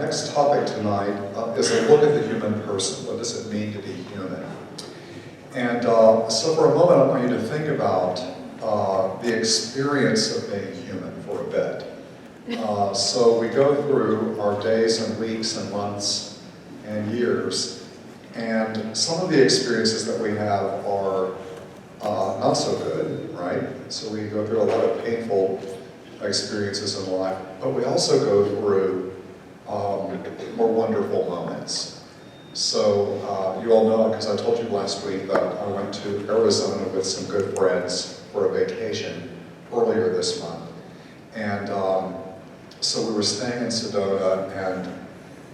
next topic tonight is a look at the human person. What does it mean to be human? And so for a moment, I want you to think about the experience of being human for a bit. So we go through our days and weeks and months and years, and some of the experiences that we have are not so good, right? So we go through a lot of painful experiences in life, but we also go through more wonderful moments. So you all know, because I told you last week that I went to Arizona with some good friends for a vacation earlier this month. And so we were staying in Sedona, and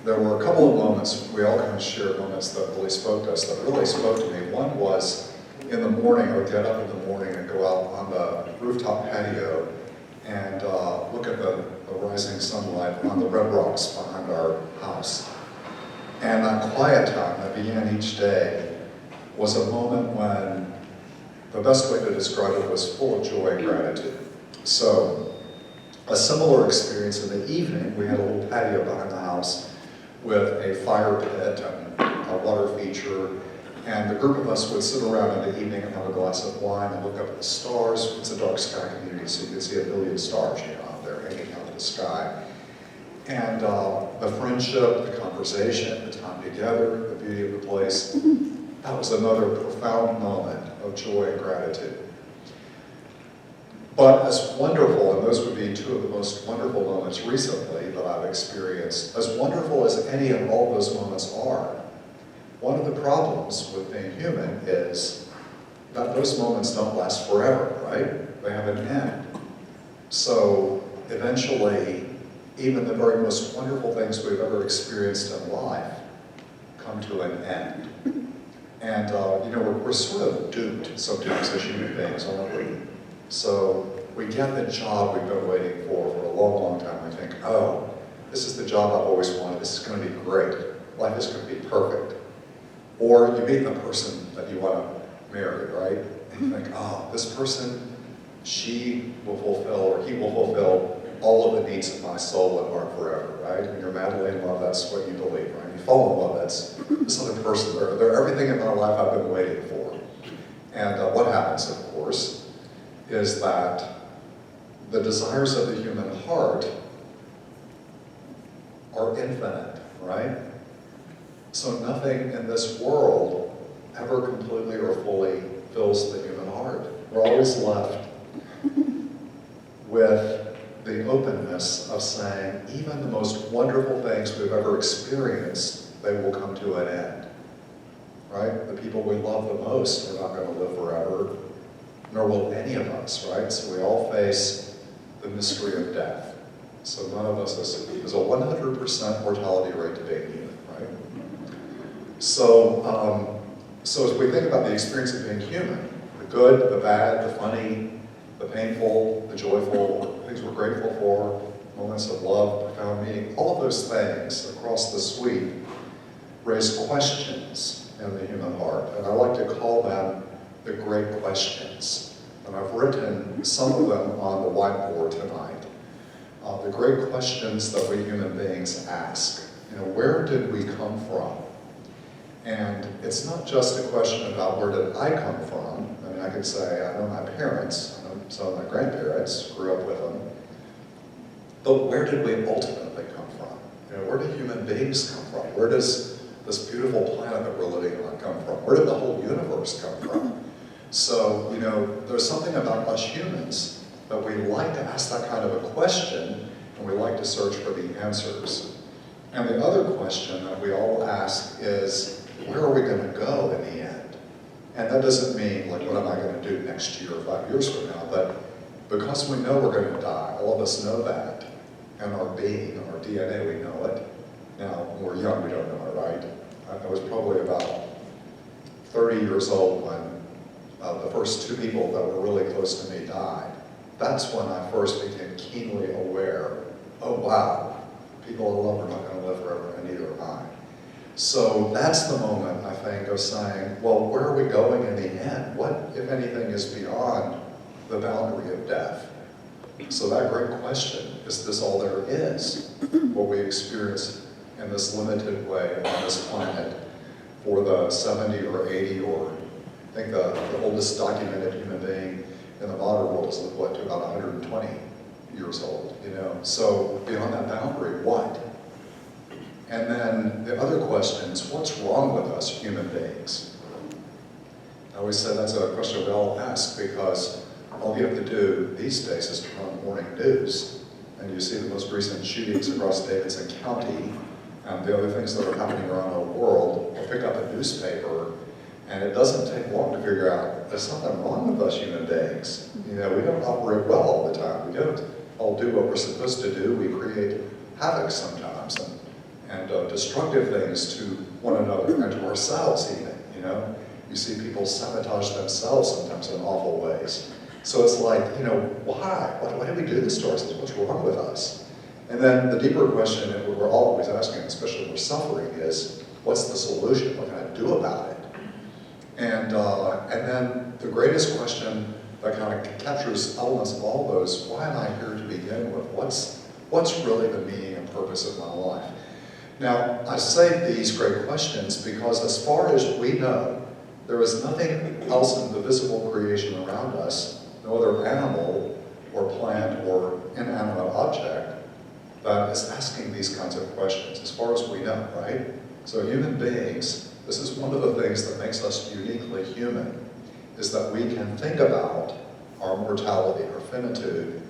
there were a couple of moments, we all kind of shared moments that really spoke to us, that really spoke to me. One was in the morning, I would get up in the morning and go out on the rooftop patio and look at the rising sunlight on the red rocks behind our house. And that quiet time that began each day was a moment when the best way to describe it was full of joy and gratitude. So a similar experience in the evening, we had a little patio behind the house with a fire pit and a water feature, and the group of us would sit around in the evening and have a glass of wine and look up at the stars. It's a dark sky community, so you can see a billion stars, out there hanging out in the sky. And the friendship, the conversation, the time together, the beauty of the place, that was another profound moment of joy and gratitude. But as wonderful, and those would be two of the most wonderful moments recently that I've experienced, as wonderful as any and all those moments are, one of the problems with being human is that those moments don't last forever, right? They have an end. So eventually, even the very most wonderful things we've ever experienced in life come to an end. And we're sort of doomed sometimes as human beings, aren't we? So we get the job we've been waiting for a long, long time. We think, oh, this is the job I've always wanted. This is going to be great. Life is going to be perfect. Or you meet the person that you want to marry, right? And you think, oh, this person, she will fulfill, or he will fulfill all of the needs of my soul and heart forever, right? When you're madly in love, that's what you believe, right? You fall in love, that's this other person. They're everything in my life I've been waiting for. And what happens, of course, is that the desires of the human heart are infinite, right? So nothing in this world ever completely or fully fills the human heart. We're always left with the openness of saying, even the most wonderful things we've ever experienced, they will come to an end, right? The people we love the most are not going to live forever, nor will any of us, right? So we all face the mystery of death. So none of us there's a 100% mortality rate to being human, right? So as we think about the experience of being human, the good, the bad, the funny, the painful, the joyful, things we're grateful for, moments of love, profound meaning, all of those things across the suite raise questions in the human heart. And I like to call them the great questions. And I've written some of them on the whiteboard tonight. The great questions that we human beings ask. Where did we come from? And it's not just a question about where did I come from. I mean, I could say, I know my parents, I know some of my grandparents, grew up with them. But where did we ultimately come from? Where do human beings come from? Where does this beautiful planet that we're living on come from? Where did the whole universe come from? So, there's something about us humans that we like to ask that kind of a question, and we like to search for the answers. And the other question that we all ask is, where are we going to go in the end? And that doesn't mean, like, what am I going to do next year or 5 years from now? But because we know we're going to die, all of us know that. And our being, our DNA, we know it. Now, when we're young, we don't know it, right? I was probably about 30 years old when the first two people that were really close to me died. That's when I first became keenly aware, oh wow, people I love are not going to live forever, and neither am I. So that's the moment, I think, of saying, well, where are we going in the end? What, if anything, is beyond the boundary of death? So that great question, is this all there is? What we experience in this limited way on this planet for the 70 or 80 or I think the oldest documented human being in the modern world is what, to about 120 years old, you know? So beyond that boundary, what? And then the other question is, what's wrong with us human beings? I always say that's a question we all ask because all you have to do these days is turn on the morning news and you see the most recent shootings across Davidson County and the other things that are happening around the world, or pick up a newspaper, and it doesn't take long to figure out there's something wrong with us human beings. You know, we don't operate well all the time. We don't all do what we're supposed to do. We create havoc sometimes and destructive things to one another and to ourselves even, you know. You see people sabotage themselves sometimes in awful ways. So it's like, you know, why? Why do we do this to ourselves? What's wrong with us? And then the deeper question that we're always asking, especially when we're suffering, is what's the solution? What can I do about it? And then the greatest question that kind of captures elements of all those, why am I here to begin with? What's really the meaning and purpose of my life? Now, I say these great questions because as far as we know, there is nothing else in the visible creation around us, no other animal or plant or inanimate object that is asking these kinds of questions, as far as we know, right? So human beings, this is one of the things that makes us uniquely human, is that we can think about our mortality, our finitude,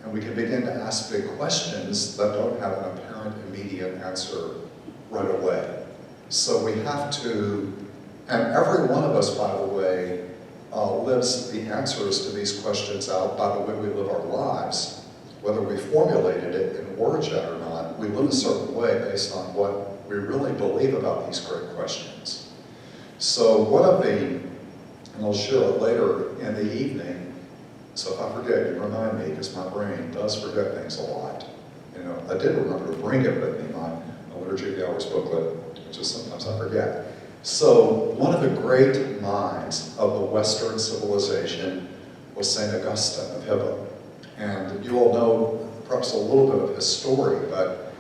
and we can begin to ask big questions that don't have an apparent immediate answer right away. So we have to, and every one of us, by the way, lives the answers to these questions out by the way we live our lives. Whether we formulated it in words yet or not, we live a certain way based on what we really believe about these great questions. So one of the, and I'll share it later in the evening, so if I forget, you remind me, because my brain does forget things a lot. You know, I did remember to bring it with me, my Liturgy of the Hours booklet, which is sometimes I forget. So one of the great minds of the Western civilization was St. Augustine of Hippo. And you all know perhaps a little bit of his story, but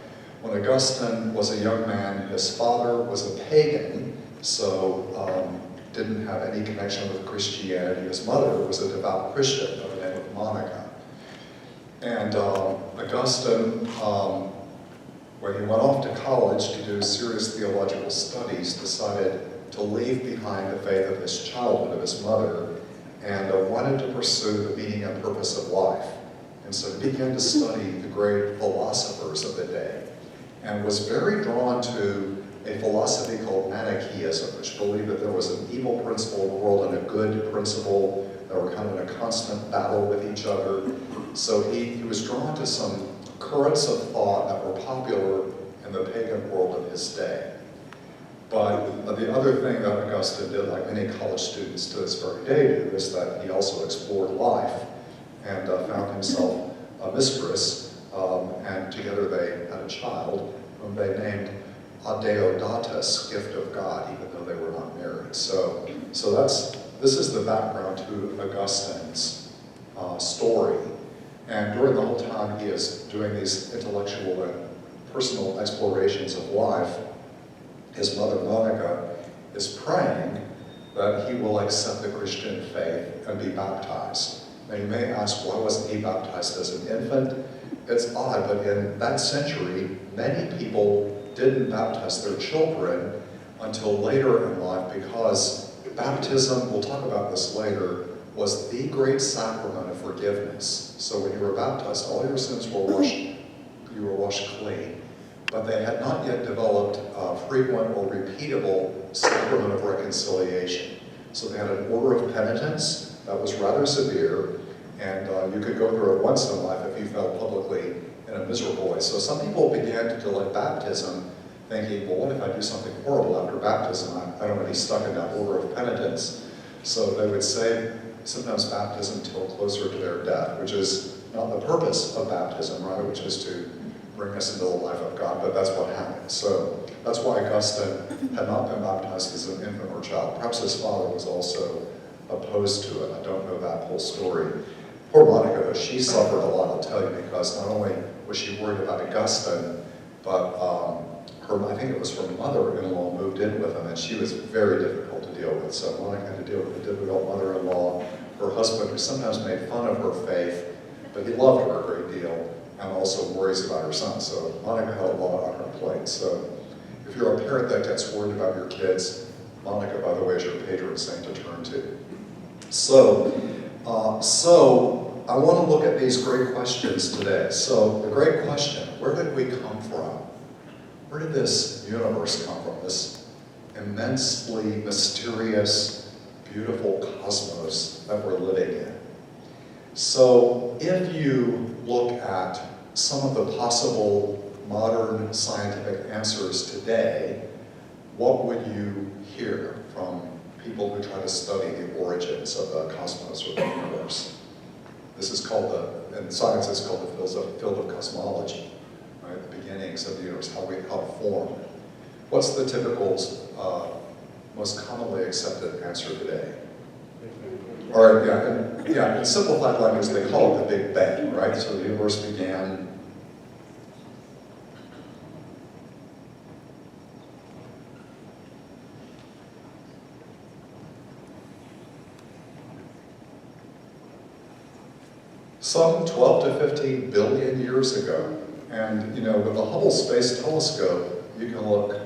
when Augustine was a young man, his father was a pagan, so didn't have any connection with Christianity. His mother was a devout Christian by the name of Monica. And Augustine, when he went off to college to do serious theological studies, decided to leave behind the faith of his childhood, of his mother, and wanted to pursue the meaning and purpose of life. And so he began to study the great philosophers of the day, and was very drawn to a philosophy called Manichaeism, which believed that there was an evil principle in the world and a good principle that were kind of in a constant battle with each other. So he was drawn to some currents of thought that were popular in the pagan world of his day. But the other thing that Augustine did, like many college students to this very day do, is that he also explored life and found himself a mistress, and together they had a child whom they named Adeodatus, gift of God, even though they were not married. So this is the background to Augustine's story. And during the whole time he is doing these intellectual and personal explorations of life, his mother Monica is praying that he will accept the Christian faith and be baptized. Now you may ask, why wasn't he baptized as an infant? It's odd, but in that century, many people didn't baptize their children until later in life because baptism, we'll talk about this later, was the great sacrament of forgiveness. So when you were baptized, all your sins were washed, you were washed clean. But they had not yet developed a frequent or repeatable sacrament of reconciliation. So they had an order of penitence that was rather severe, and you could go through it once in life if you fell publicly in a miserable way. So some people began to delay baptism, thinking, well, what if I do something horrible after baptism? I don't want to be stuck in that order of penitence. So they would save sometimes baptism until closer to their death, which is not the purpose of baptism, right? Which is to bring us into the life of God, but that's what happened. So that's why Augustine had not been baptized as an infant or child. Perhaps his father was also opposed to it. I don't know that whole story. Poor Monica, though, she suffered a lot, I'll tell you, because not only was she worried about Augustine, but I think it was her mother-in-law moved in with him, and she was very difficult to deal with. So Monica had to deal with a difficult mother-in-law, her husband, who sometimes made fun of her faith, but he loved her a great deal, and also worries about her son. So Monica had a lot on her plate. So if you're a parent that gets worried about your kids, Monica, by the way, is your patron saint to turn to. So I want to look at these great questions today. So the great question, where did we come from? Where did this universe come from, this immensely mysterious, beautiful cosmos that we're living in? So if you look at some of the possible modern scientific answers today, what would you hear from people who try to study the origins of the cosmos or the universe? This is called in science it's called the field of cosmology, right? The beginnings of the universe, how it formed. What's the typical, most commonly accepted answer today? Or in simplified language, they call it the Big Bang, right? So the universe began. Some 12 to 15 billion years ago. And with the Hubble Space Telescope, you can look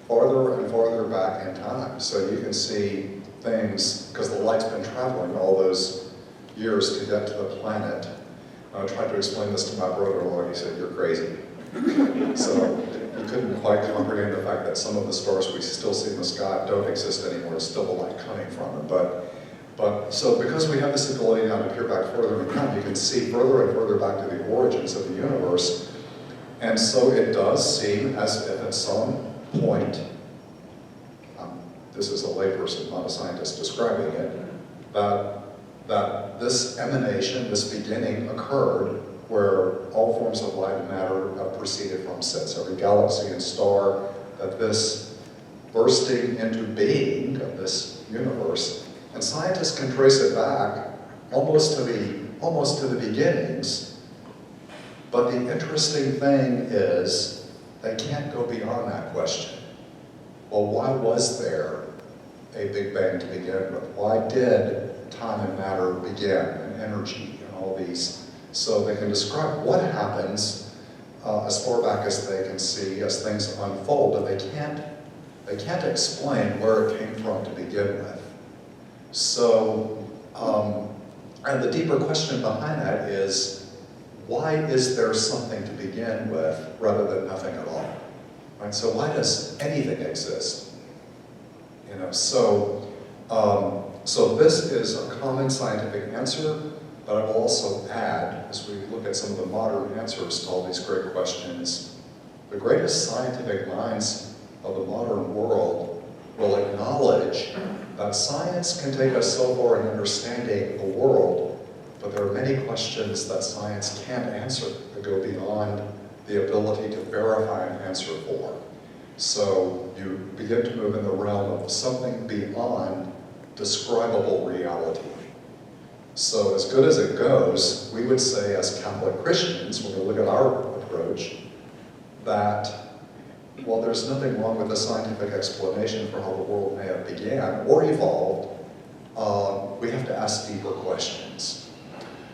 farther and farther back in time. So you can see things, because the light's been traveling all those years to get to the planet. I tried to explain this to my brother-in-law, and he said, "You're crazy." So he couldn't quite comprehend the fact that some of the stars we still see in the sky don't exist anymore. It's still the light coming from them. But so because we have this ability now to peer back further in time, you can see further and further back to the origins of the universe. And so it does seem as if at some point, this is a layperson, not a scientist describing it, that this emanation, this beginning occurred where all forms of light and matter have proceeded from since. Every galaxy and star, that this bursting into being of this universe. And scientists can trace it back almost to the beginnings, but the interesting thing is they can't go beyond that question. Well, why was there a Big Bang to begin with? Why did time and matter begin, and energy, and all these? So they can describe what happens as far back as they can see as things unfold, but they can't explain where it came from to begin with. So, and the deeper question behind that is, why is there something to begin with rather than nothing at all? Right? So why does anything exist? So this is a common scientific answer, but I will also add, as we look at some of the modern answers to all these great questions, the greatest scientific minds of the modern world will acknowledge that science can take us so far in understanding the world, but there are many questions that science can't answer that go beyond the ability to verify an answer for. So you begin to move in the realm of something beyond describable reality. So as good as it goes, we would say as Catholic Christians, when we look at our approach, that well, there's nothing wrong with a scientific explanation for how the world may have began or evolved. We have to ask deeper questions.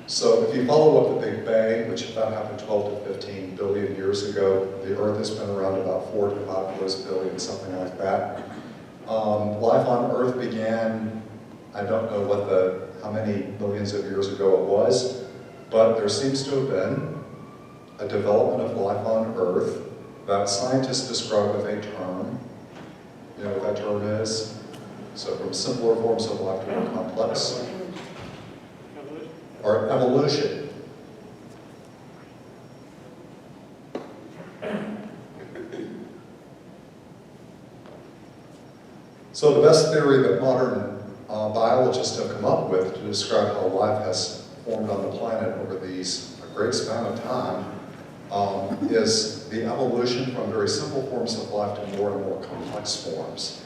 So if you follow up the Big Bang, which that happened 12 to 15 billion years ago, the Earth has been around about 4 to 5 billion, something like that. Life on Earth began, I don't know how many millions of years ago it was, but there seems to have been a development of life on Earth that scientists describe with a term. You know what that term is? So from simpler forms of life to more complex. Or evolution. So the best theory that modern biologists have come up with to describe how life has formed on the planet over these great span of time is the evolution from very simple forms of life to more and more complex forms.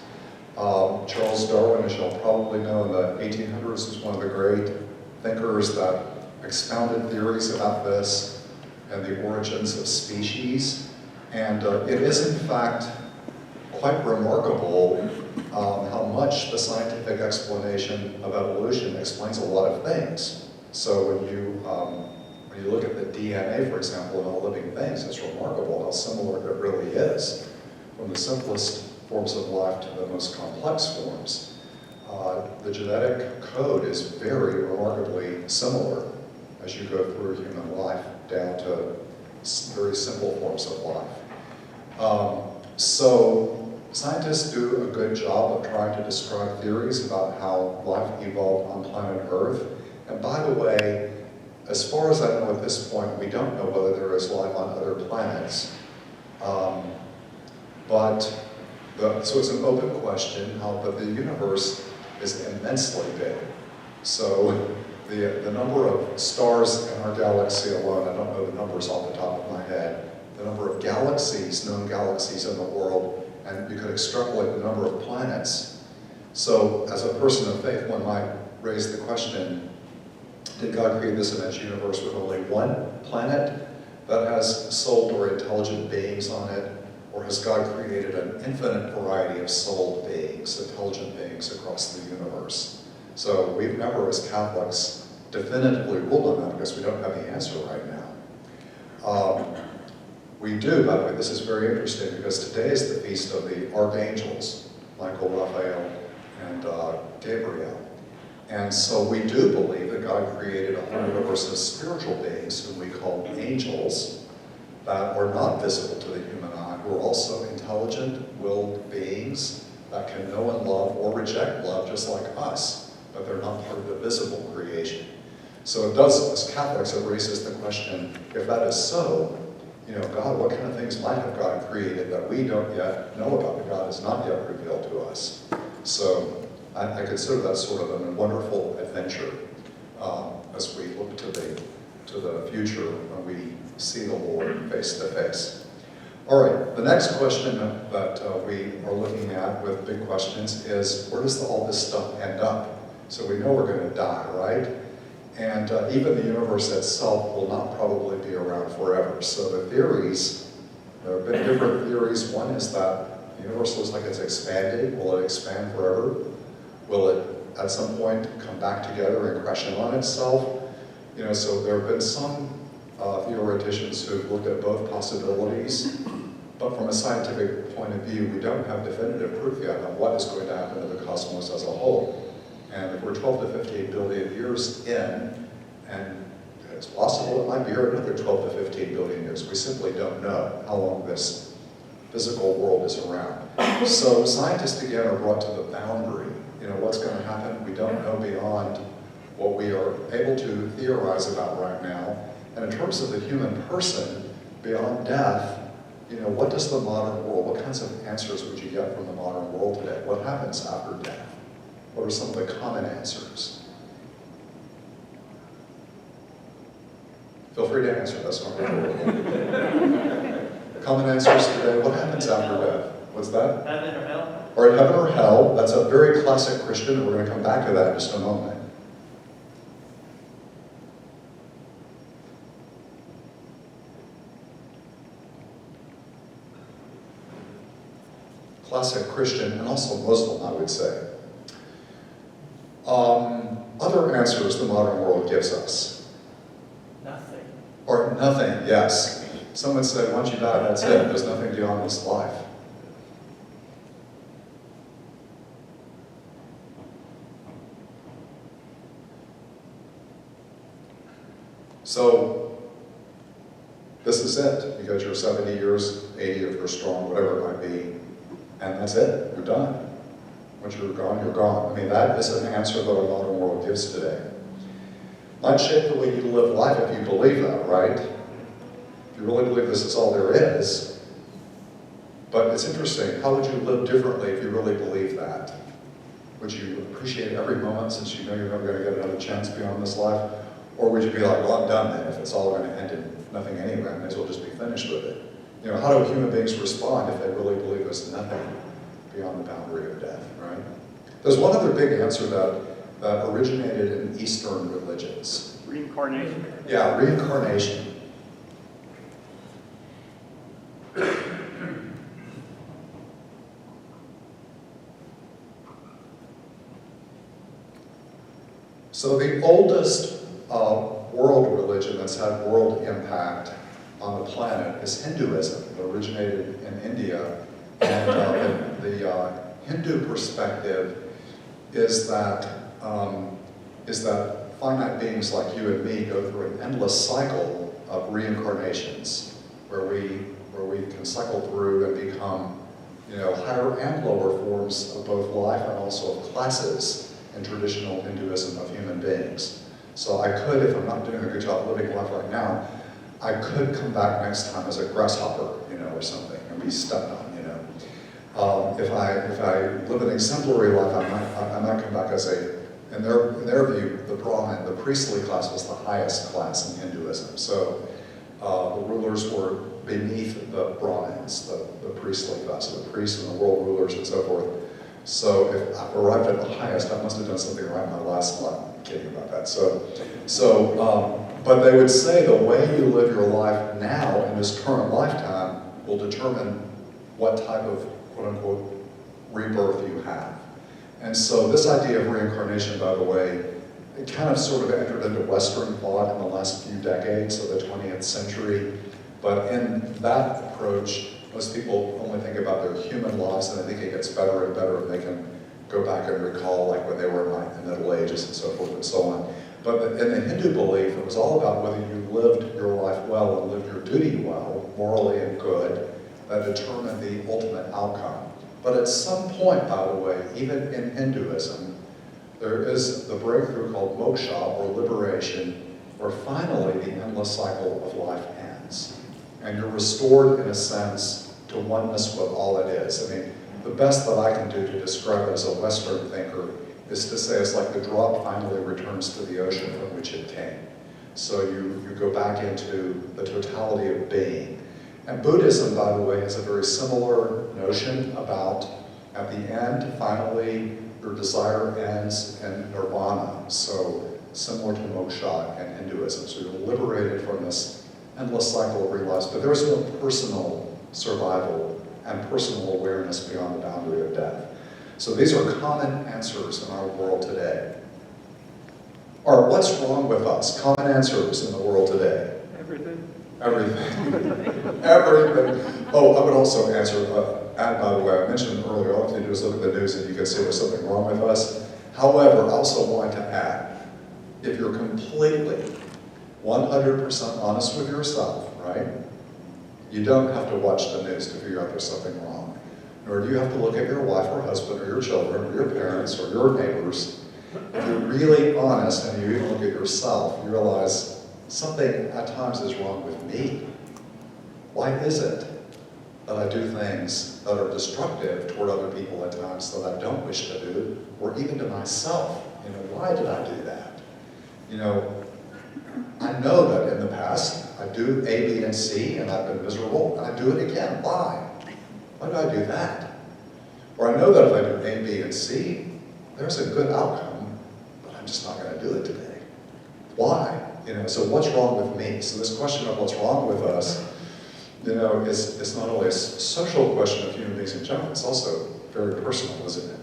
Charles Darwin, as you'll probably know, in the 1800s was one of the great thinkers that expounded theories about this and the origins of species. And it is, in fact, quite remarkable how much the scientific explanation of evolution explains a lot of things. So when you look at the DNA, for example, in all living things, it's remarkable how similar it really is, from the simplest forms of life to the most complex forms. The genetic code is very remarkably similar as you go through human life down to very simple forms of life. So scientists do a good job of trying to describe theories about how life evolved on planet Earth. And by the way, as far as I know at this point, we don't know whether there is life on other planets. So it's an open question, but the universe is immensely big. So the number of stars in our galaxy alone, I don't know the numbers off the top of my head, the number of galaxies, known galaxies in the world, and you could extrapolate the number of planets. So as a person of faith, one might raise the question, did God create this immense universe with only one planet that has soul or intelligent beings on it? Or has God created an infinite variety of soul beings, intelligent beings across the universe? So we've never, as Catholics, definitively ruled on that because we don't have the answer right now. We do, by the way, this is very interesting because today is the feast of the archangels, Michael, Raphael, and Gabriel. And so we do believe that God created a whole universe of spiritual beings whom we call angels that are not visible to the human eye, who are also intelligent, willed beings that can know and love or reject love just like us, but they're not part of the visible creation. So it does, as Catholics, it raises the question, if that is so, God, what kind of things might have God created that we don't yet know about, that God has not yet revealed to us? So I consider that sort of a wonderful adventure as we look to the future when we see the Lord face to face. All right, the next question that we are looking at with big questions is, where does all this stuff end up? So we know we're going to die, right? And even the universe itself will not probably be around forever. So the theories, there have been different theories. One is that the universe looks like it's expanding. Will it expand forever? Will it at some point come back together and crash in on itself? So there have been some theoreticians who've looked at both possibilities, but from a scientific point of view, we don't have definitive proof yet of what is going to happen to the cosmos as a whole. And if we're 12 to 15 billion years in, and it's possible it might be here another 12 to 15 billion years, we simply don't know how long this physical world is around. So scientists again are brought to the boundary. What's going to happen? We don't know beyond what we are able to theorize about right now. And in terms of the human person, beyond death, what does the modern world, what kinds of answers would you get from the modern world today? What happens after death? What are some of the common answers? Feel free to answer, that's not rhetorical. Common answers today, what happens after death? What's that? Heaven or hell? All right, heaven or hell, that's a very classic Christian, and we're going to come back to that in just a moment. Classic Christian, and also Muslim, I would say. Other answers the modern world gives us. Nothing. Or nothing, yes. Some would say, once you die, that's it. There's nothing beyond this life. So, this is it. You got your 70 years, 80 if you're strong, whatever it might be, and that's it. You're done. Once you're gone, you're gone. I mean, that is an answer that our modern world gives today. Might shape the way you live life if you believe that, right? If you really believe this is all there is. But it's interesting, how would you live differently if you really believe that? Would you appreciate every moment since you know you're never going to get another chance beyond this life? Or would you be like, well, I'm done then. If it's all going to end in nothing anyway, I may as well just be finished with it. How do human beings respond if they really believe there's nothing beyond the boundary of death, right? There's one other big answer that originated in Eastern religions. Reincarnation. Yeah, reincarnation. So the oldest world religion that's had world impact on the planet is Hinduism. It originated in India, and the Hindu perspective is that finite beings like you and me go through an endless cycle of reincarnations, where we can cycle through and become, higher and lower forms of both life and also of classes in traditional Hinduism of human beings. So I could, if I'm not doing a good job living life right now, I could come back next time as a grasshopper, or something, and be stepped on, If I live an exemplary life, I might come back as in their view, the Brahmin, the priestly class, was the highest class in Hinduism. So the rulers were beneath the Brahmins, the priestly class, so the priests and the world rulers and so forth. So if I've arrived at the highest, I must have done something right in my last life. I'm kidding about that. But they would say the way you live your life now in this current lifetime will determine what type of quote-unquote rebirth you have. And so this idea of reincarnation, by the way, it kind of sort of entered into Western thought in the last few decades of the 20th century. But in that approach, most people only think about their human lives, and I think it gets better and better, and they can go back and recall like when they were in the Middle Ages and so forth and so on. But in the Hindu belief, it was all about whether you lived your life well and lived your duty well, morally and good, that determined the ultimate outcome. But at some point, by the way, even in Hinduism, there is the breakthrough called moksha, or liberation, where finally the endless cycle of life ends. And you're restored, in a sense, to oneness with all it is. I mean, the best that I can do to describe it as a Western thinker is to say it's like the drop finally returns to the ocean from which it came. So you go back into the totality of being. And Buddhism, by the way, has a very similar notion about, at the end, finally, your desire ends in nirvana. So similar to moksha in Hinduism. So you're liberated from this endless cycle of real lives, but there is no personal survival and personal awareness beyond the boundary of death. So these are common answers in our world today. Or what's wrong with us? Common answers in the world today. Everything. Everything. Everything. Oh, I would also add, by the way, I mentioned earlier, all you have to do is look at the news and you can see there's something wrong with us. However, I also want to add, if you're completely 100% honest with yourself, right? You don't have to watch the news to figure out there's something wrong. Nor do you have to look at your wife or husband or your children or your parents or your neighbors. If you're really honest and you even look at yourself, you realize something at times is wrong with me. Why is it that I do things that are destructive toward other people at times that I don't wish to do, or even to myself? Why did I do that? I know that in the past I do A, B, and C, and I've been miserable, and I do it again. Why? Why do I do that? Or I know that if I do A, B, and C, there's a good outcome, but I'm just not going to do it today. Why? So what's wrong with me? So this question of what's wrong with us, is not only a social question of human beings in general, it's also very personal, isn't it?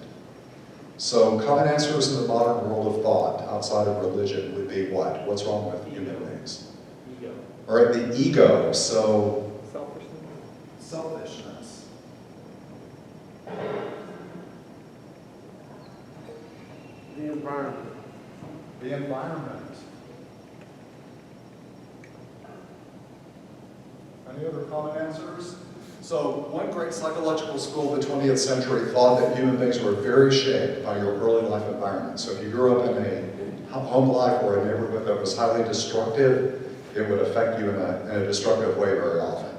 So common answers in the modern world of thought, outside of religion, would be what? What's wrong with human beings? Ego. All right, the ego, so... Selfishness. The environment. The environment. Any other common answers? So one great psychological school of the 20th century thought that human beings were very shaped by your early life environment. So if you grew up in a home life or a neighborhood that was highly destructive, it would affect you in a destructive way very often.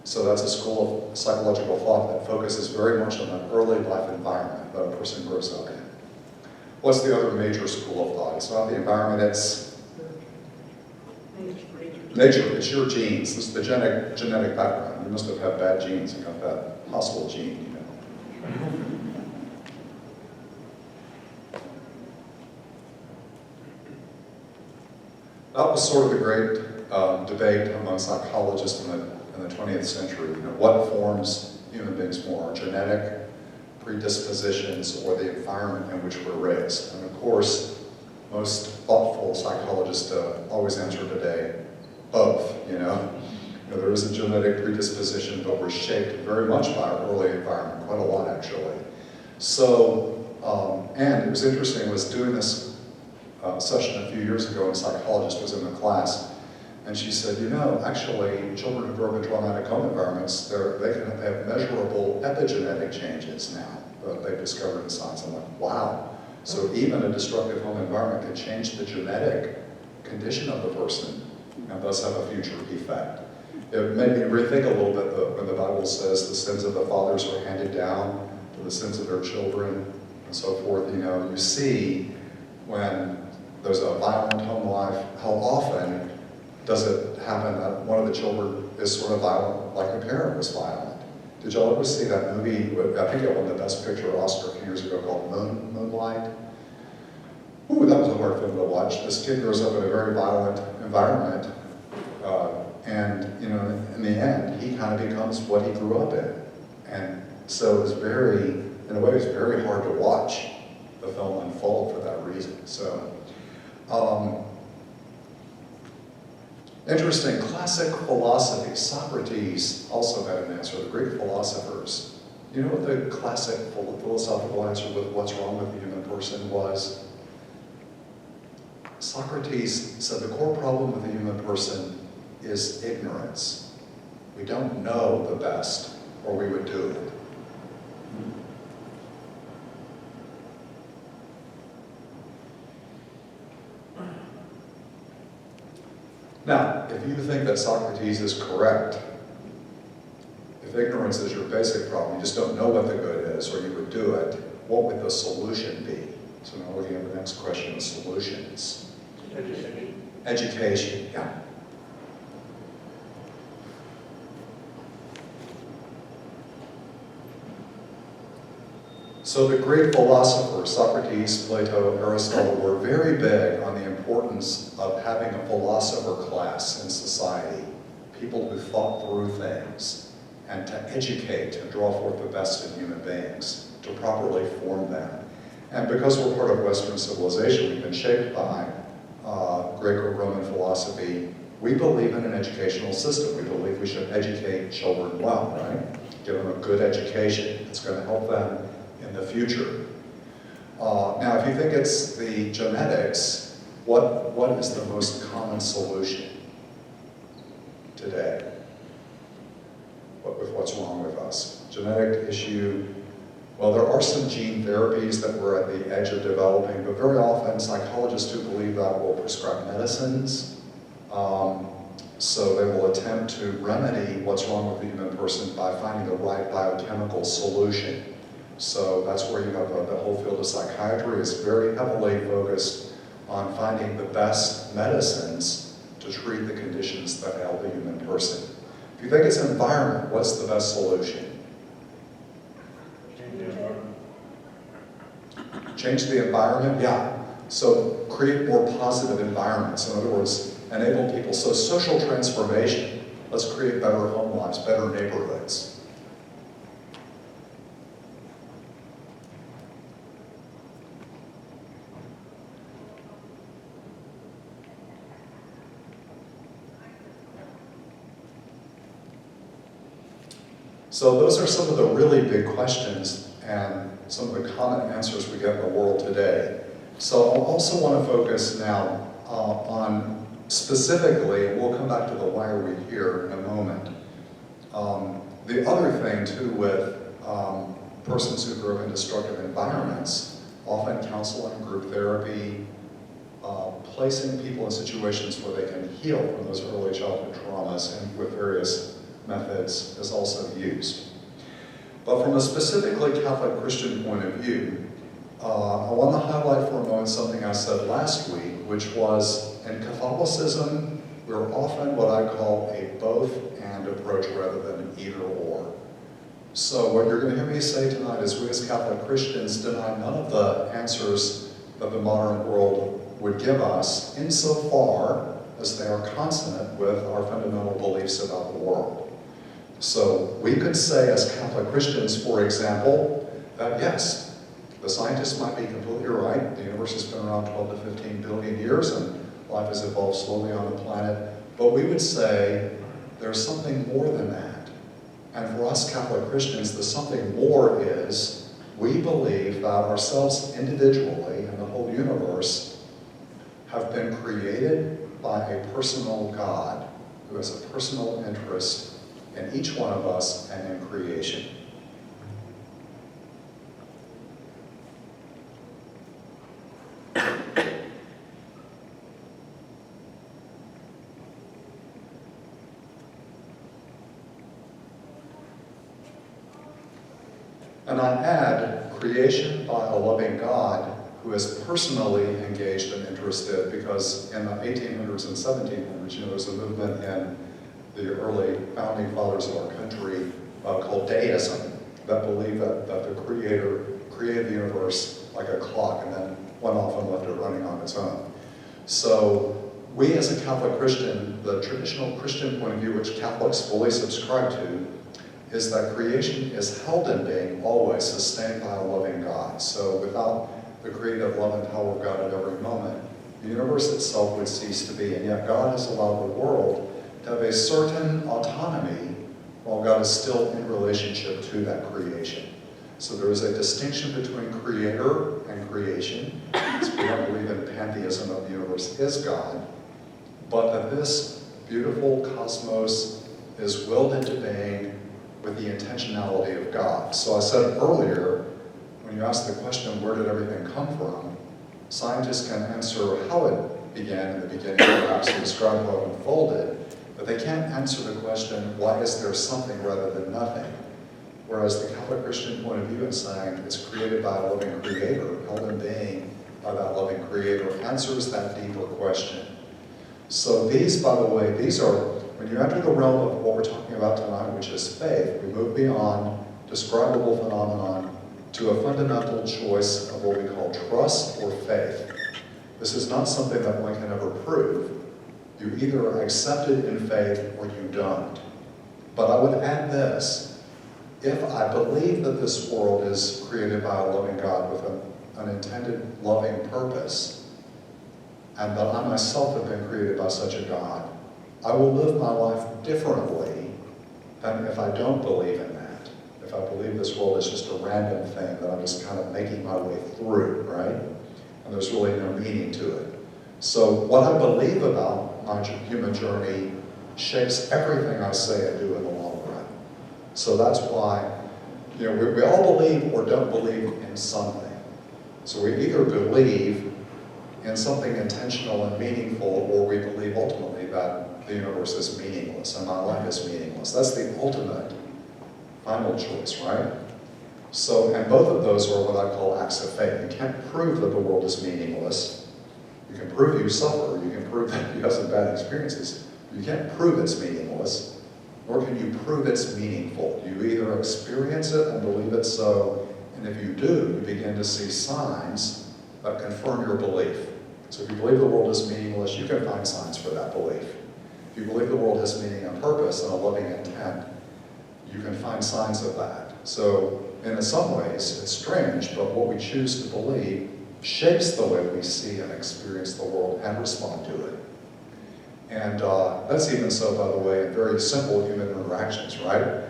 So that's a school of psychological thought that focuses very much on an early life environment that a person grows up in. What's the other major school of thought? It's not the environment, it's nature. It's your genes. This is the genetic background. You must have had bad genes and got that hostile gene, That was sort of the great debate among psychologists in the 20th century. What forms human beings more, genetic predispositions or the environment in which we're raised? And of course, most thoughtful psychologists always answer today, both, you know. There is a genetic predisposition, but we're shaped very much by our early environment, quite a lot actually. So, and it was interesting, I was doing this session a few years ago, and a psychologist was in the class, and she said, you know, actually, children who grow up in traumatic home environments, they have measurable epigenetic changes now that they've discovered in science. I'm like, wow. So even a destructive home environment can change the genetic condition of the person and thus have a future effect. It made me rethink a little bit when the Bible says the sins of the fathers are handed down to the sins of their children and so forth. You know, you see when there's a violent home life, how often does it happen that one of the children is sort of violent like the parent was violent? Did y'all ever see that movie, I think it won the Best Picture Oscar a few years ago, called Moonlight? Ooh, that was a hard film to watch. This kid grows up in a very violent environment, and you know, in the end, he kind of becomes what he grew up in. And so it was very, in a way, it was very hard to watch the film unfold for that reason. So, interesting, classic philosophy. Socrates also had an answer, the Greek philosophers. You know what the classic philosophical answer with what's wrong with the human person was? Socrates said the core problem with the human person is ignorance. We don't know the best, or we would do it. Now, if you think that Socrates is correct, if ignorance is your basic problem, you just don't know what the good is, or you would do it, what would the solution be? So now looking at the next question, solutions. Education. Education, yeah. So the Greek philosophers, Socrates, Plato, Aristotle, were very big on the importance of having a philosopher class in society, people who thought through things, and to educate and draw forth the best in human beings, to properly form them. And because we're part of Western civilization, we've been shaped by Greco-Roman philosophy. We believe in an educational system. We believe we should educate children well, right? Give them a good education. It's going to help them in the future. Now, if you think it's the genetics, what is the most common solution today? With what's wrong with us? Genetic issue. Well, there are some gene therapies that we're at the edge of developing, but very often psychologists who believe that will prescribe medicines. So they will attempt to remedy what's wrong with the human person by finding the right biochemical solution. So that's where you have the whole field of psychiatry is very heavily focused on finding the best medicines to treat the conditions that ail the human person. If you think it's environment, what's the best solution? Change the environment? Yeah. So create more positive environments. In other words, enable people. So social transformation. Let's create better home lives, better neighborhoods. So those are some of the really big questions and some of the common answers we get in the world today. So I also want to focus now on specifically, and we'll come back to the why are we here in a moment. The other thing too with persons who grow up in destructive environments, often counseling, group therapy, placing people in situations where they can heal from those early childhood traumas and with various methods is also used. But from a specifically Catholic Christian point of view, I want to highlight for a moment something I said last week, which was in Catholicism, we're often what I call a both-and approach rather than an either-or. So what you're going to hear me say tonight is we as Catholic Christians deny none of the answers that the modern world would give us insofar as they are consonant with our fundamental beliefs about the world. So we could say as Catholic Christians, for example, that yes, The scientists might be completely right. The universe has been around 12 to 15 billion years and life has evolved slowly on the planet. But we would say there's something more than that. And for us Catholic Christians, the something more is we believe that ourselves individually and the whole universe have been created by a personal God who has a personal interest in each one of us and in creation. And I add creation by a loving God who is personally engaged and interested, because in the 1800s and 1700s, there was a movement in the early founding fathers of our country called deism, that believed that the Creator created the universe like a clock and then went off and left it running on its own. So we as a Catholic Christian, the traditional Christian point of view, which Catholics fully subscribe to, is that creation is held in being always, sustained by a loving God. So without the creative love and power of God at every moment, the universe itself would cease to be. And yet God has allowed the world to have a certain autonomy while God is still in relationship to that creation. So there is a distinction between creator and creation. So we don't believe in pantheism of the universe is God, but that this beautiful cosmos is willed into being with the intentionality of God. So I said earlier, when you ask the question, where did everything come from? Scientists can answer how it began in the beginning, perhaps, and describe how it unfolded, but they can't answer the question, why is there something rather than nothing? Whereas the Catholic Christian point of view is saying it's created by a loving creator, held in being by that loving creator, answers that deeper question. So these, by the way, these are, when you enter the realm of what we're talking about tonight, which is faith, we move beyond describable phenomenon to a fundamental choice of what we call trust or faith. This is not something that one can ever prove. You either accept it in faith or you don't. But I would add this. If I believe that this world is created by a loving God with an intended loving purpose, and that I myself have been created by such a God, I will live my life differently than if I don't believe in that. If I believe this world is just a random thing that I'm just kind of making my way through, right? And there's really no meaning to it. So what I believe about my human journey shapes everything I say and do in the long run. So that's why, we all believe or don't believe in something. So we either believe in something intentional and meaningful, or we believe ultimately that the universe is meaningless and my life is meaningless. That's the ultimate final choice, right? So, and both of those are what I call acts of faith. You can't prove that the world is meaningless. You can prove you suffer. You can prove that you have some bad experiences. You can't prove it's meaningless, nor can you prove it's meaningful. You either experience it and believe it so, and if you do, you begin to see signs that confirm your belief. So if you believe the world is meaningless, you can find signs for that belief. If you believe the world has meaning and purpose and a loving intent, you can find signs of that. So in some ways, it's strange, but what we choose to believe shapes the way we see and experience the world and respond to it. And that's even so, by the way, in very simple human interactions, right?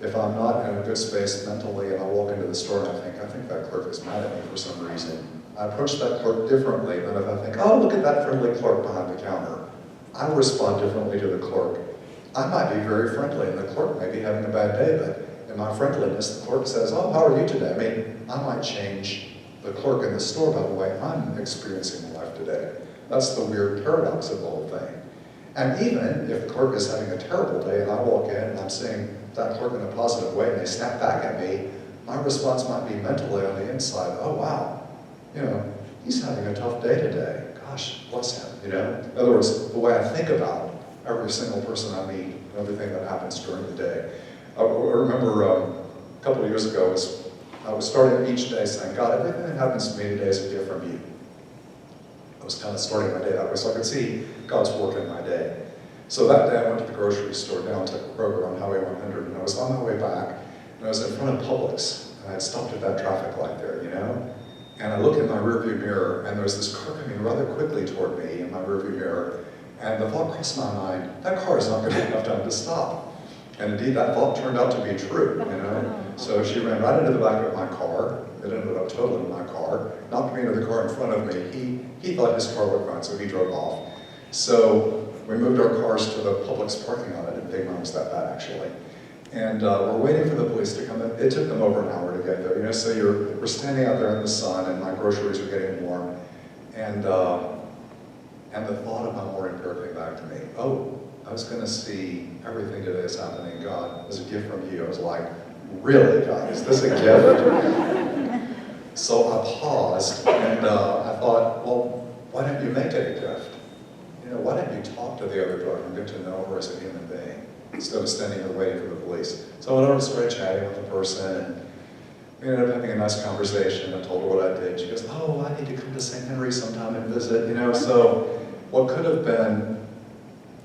If I'm not in a good space mentally and I walk into the store and I think that clerk is mad at me for some reason, I approach that clerk differently than if I think, oh, look at that friendly clerk behind the counter. I respond differently to the clerk. I might be very friendly and the clerk may be having a bad day, but in my friendliness, the clerk says, oh, how are you today? I mean, I might change the clerk in the store by the way I'm experiencing life today. That's the weird paradox of the whole thing. And even if the clerk is having a terrible day and I walk in and I'm seeing that clerk in a positive way and they snap back at me, my response might be mentally on the inside, oh wow, he's having a tough day today. Gosh, bless him, In other words, the way I think about every single person I meet and everything that happens during the day. I remember a couple of years ago, I was starting each day saying, God, everything that happens to me today is a gift from you. I was kind of starting my day that way, so I could see God's work in my day. So that day I went to the grocery store down to Kroger on Highway 100, and I was on my way back, and I was in front of Publix. and I'd stopped at that traffic light there, you know? And I look in my rearview mirror, and there's this car coming rather quickly toward me in my rearview mirror, and the thought crossed my mind, that car is not going to have enough time to stop. And indeed, that thought turned out to be true, you know? So she ran right into the back of my car. It ended up totaling my car, knocked me into the car in front of me. He thought his car looked fine, so he drove off. So we moved our cars to the Publix parking lot. I didn't think mine was that bad, actually. And we're waiting for the police to come in. It took them over an hour to get there, you know, so we're standing out there in the sun, and my groceries are getting warm. And the thought of my morning prayer came back to me. Oh, I was going to see everything today that's happening, God, as a gift from you. I was like, really, God, is this a gift? So I paused, and I thought, well, why don't you make it a gift? You know, why don't you talk to the other daughter and get to know her as a human being, instead of standing there waiting for the police? So I went over and started chatting with the person, and we ended up having a nice conversation. I told her what I did. She goes, oh, I need to come to St. Henry sometime and visit, you know. So what could have been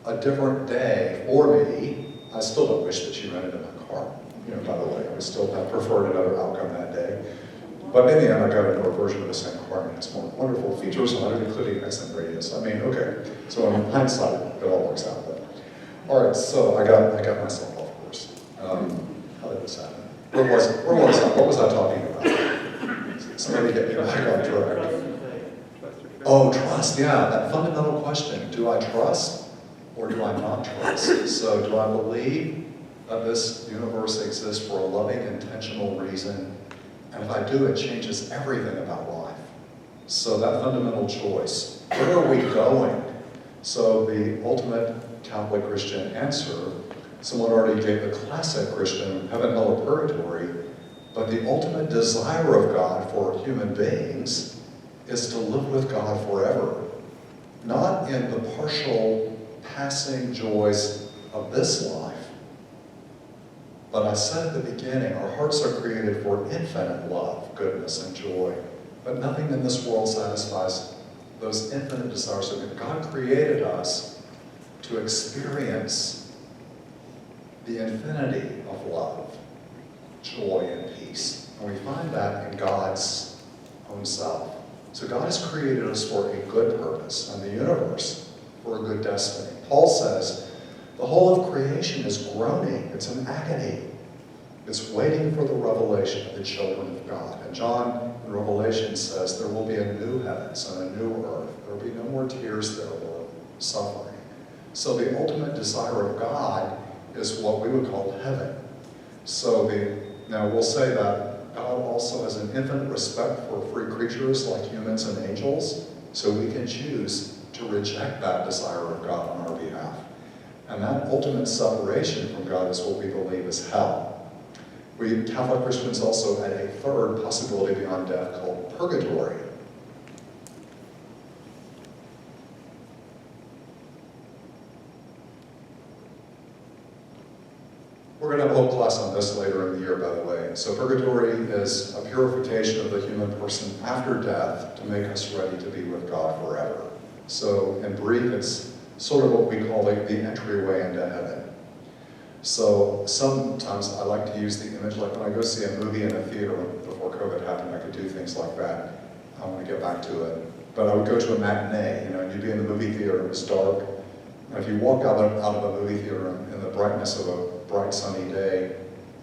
a different day for me, I still don't wish that she ran into my car, you know, by the way. I would still have preferred another outcome that day. But in the end, I got a newer version of the same car, and it's more wonderful features on it, including excellent radius. I mean, okay. So in hindsight, it all works out. But all right, so I got myself off course. How did this happen? Where was I? What was I talking about? Somebody get me back on track. Oh, trust, yeah, that fundamental question. Do I trust or do I not trust? So do I believe that this universe exists for a loving, intentional reason? And if I do, it changes everything about life. So that fundamental choice, where are we going? So the ultimate Catholic Christian answer, someone already gave the classic Christian heaven, hell, or purgatory, but the ultimate desire of God for human beings is to live with God forever. Not in the partial, passing joys of this life, but I said at the beginning, our hearts are created for infinite love, goodness, and joy, but nothing in this world satisfies those infinite desires of God. God created us to experience the infinity of love, joy, and peace. And we find that in God's own self. So God has created us for a good purpose, and the universe for a good destiny. Paul says, the whole of creation is groaning, it's in agony. It's waiting for the revelation of the children of God. And John in Revelation says there will be a new heavens and a new earth. There will be no more tears there or suffering. So the ultimate desire of God is what we would call heaven. So now we'll say that God also has an infinite respect for free creatures like humans and angels, so we can choose to reject that desire of God on our behalf. And that ultimate separation from God is what we believe is hell. We Catholic Christians also add a third possibility beyond death called purgatory. We're going to have a whole class on this later in the year, by the way. So purgatory is a purification of the human person after death to make us ready to be with God forever. So in brief, it's sort of what we call like the entryway into heaven. So sometimes I like to use the image, like when I go see a movie in a theater before COVID happened, I could do things like that. I want to get back to it. But I would go to a matinee, and you'd be in the movie theater, it was dark. And if you walk out of a movie theater in the brightness of a bright sunny day,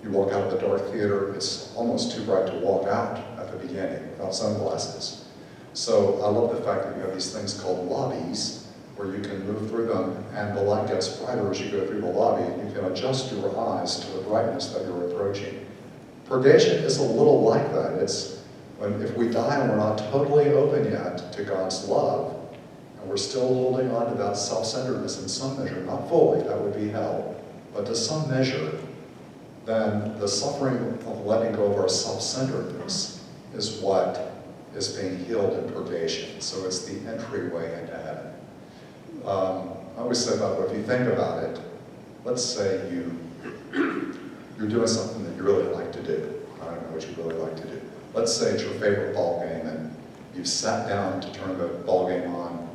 you walk out of the dark theater, it's almost too bright to walk out at the beginning without sunglasses. So I love the fact that you have these things called lobbies, where you can move through them, and the light gets brighter as you go through the lobby, and you can adjust your eyes to the brightness that you're approaching. Purgation is a little like that. It's if we die and we're not totally open yet to God's love, and we're still holding on to that self-centeredness in some measure, not fully, that would be hell, but to some measure, then the suffering of letting go of our self-centeredness is what is being healed in purgation. So it's the entryway into heaven. I always say that, but if you think about it, let's say you're doing something that you really like to do. I don't know what you really like to do. Let's say it's your favorite ball game, and you've sat down to turn the ball game on,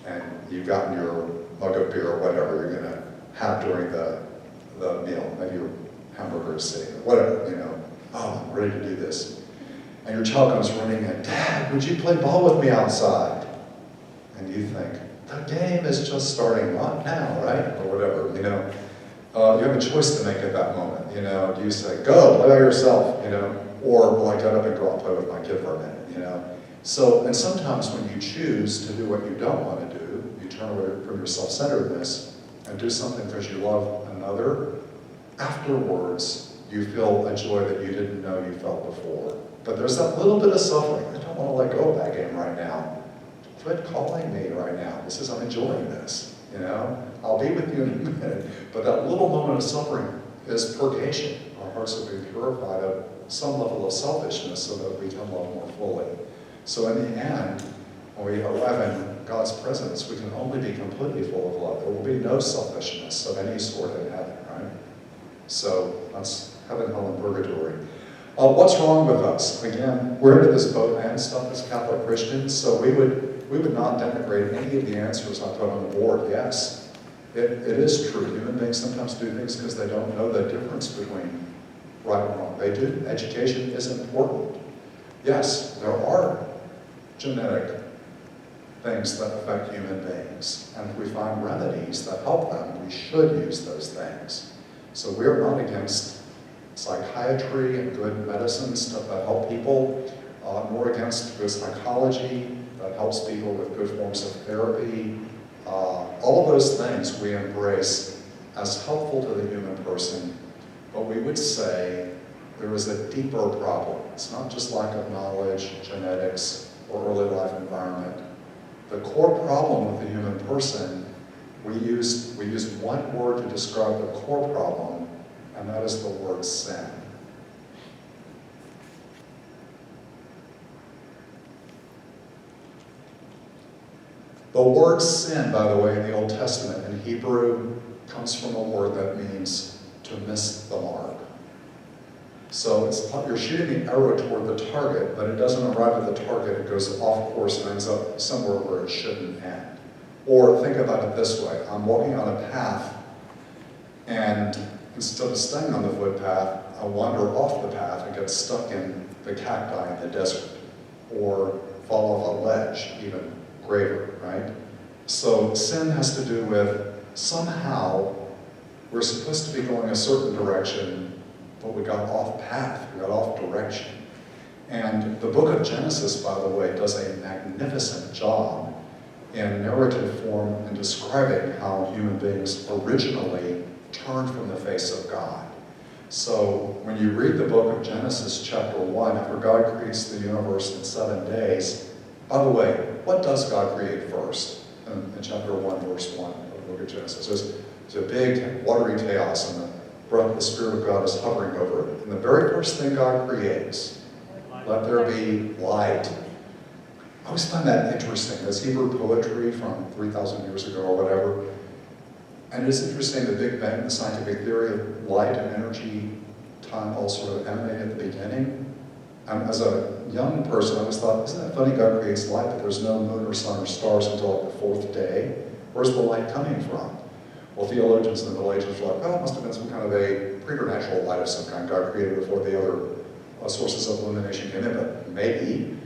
and you've gotten your mug of beer or whatever you're going to have during the meal. Maybe your hamburger is sitting or whatever, you know. Oh, I'm ready to do this. And your child comes running in, Dad, would you play ball with me outside? And you think, the game is just starting, not now, right? Or whatever, you know. You have a choice to make at that moment, you know. Do you say, go, play by yourself, you know? Or will I get up and go and play with my kid for a minute, you know? So, and sometimes when you choose to do what you don't want to do, you turn away from your self-centeredness and do something because you love another, afterwards, you feel a joy that you didn't know you felt before. But there's that little bit of suffering. I don't want to let go of that game right now. Quit calling me right now. I'm enjoying this, you know? I'll be with you in a minute. But that little moment of suffering is purgation. Our hearts will be purified of some level of selfishness so that we can love more fully. So in the end, when we arrive in God's presence, we can only be completely full of love. There will be no selfishness of any sort in heaven, right? So that's heaven, hell, and purgatory. What's wrong with us? Again, we're into this both and stuff as Catholic Christians, so we would not denigrate any of the answers I put on the board. Yes, it is true. Human beings sometimes do things because they don't know the difference between right and wrong. They do. Education is important. Yes, there are genetic things that affect human beings, and if we find remedies that help them, we should use those things. So we're not against psychiatry and good medicine, stuff that help people, more against good psychology that helps people with good forms of therapy. All of those things we embrace as helpful to the human person, but we would say there is a deeper problem. It's not just lack of knowledge, genetics, or early life environment. The core problem with the human person, we use one word to describe the core problem, and that is the word sin. The word sin, by the way, in the Old Testament, in Hebrew, comes from a word that means to miss the mark. So you're shooting the arrow toward the target, but it doesn't arrive at the target, it goes off course and ends up somewhere where it shouldn't end. Or think about it this way, I'm walking on a path, and instead of staying on the footpath, I wander off the path and get stuck in the cacti in the desert, or fall off a ledge, even graver, right? So sin has to do with somehow we're supposed to be going a certain direction, but we got off path, we got off direction. And the book of Genesis, by the way, does a magnificent job in narrative form in describing how human beings originally turned from the face of God. So when you read the book of Genesis chapter 1, after God creates the universe in 7 days, by the way, what does God create first? In chapter 1, verse 1 of the book of Genesis. There's a big watery chaos, and the breath of the Spirit of God is hovering over it. And the very first thing God creates, let there be light. I always find that interesting. That's Hebrew poetry from 3,000 years ago or whatever. And it's interesting, the Big Bang, the scientific theory of light and energy, time all sort of emanated at the beginning. And as a young person, I always thought, isn't that funny, God creates light, but there's no moon or sun or stars until like the 4th day? Where's the light coming from? Well, theologians in the Middle Ages were like, well, it must have been some kind of a preternatural light of some kind God created before the other sources of illumination came in, but maybe,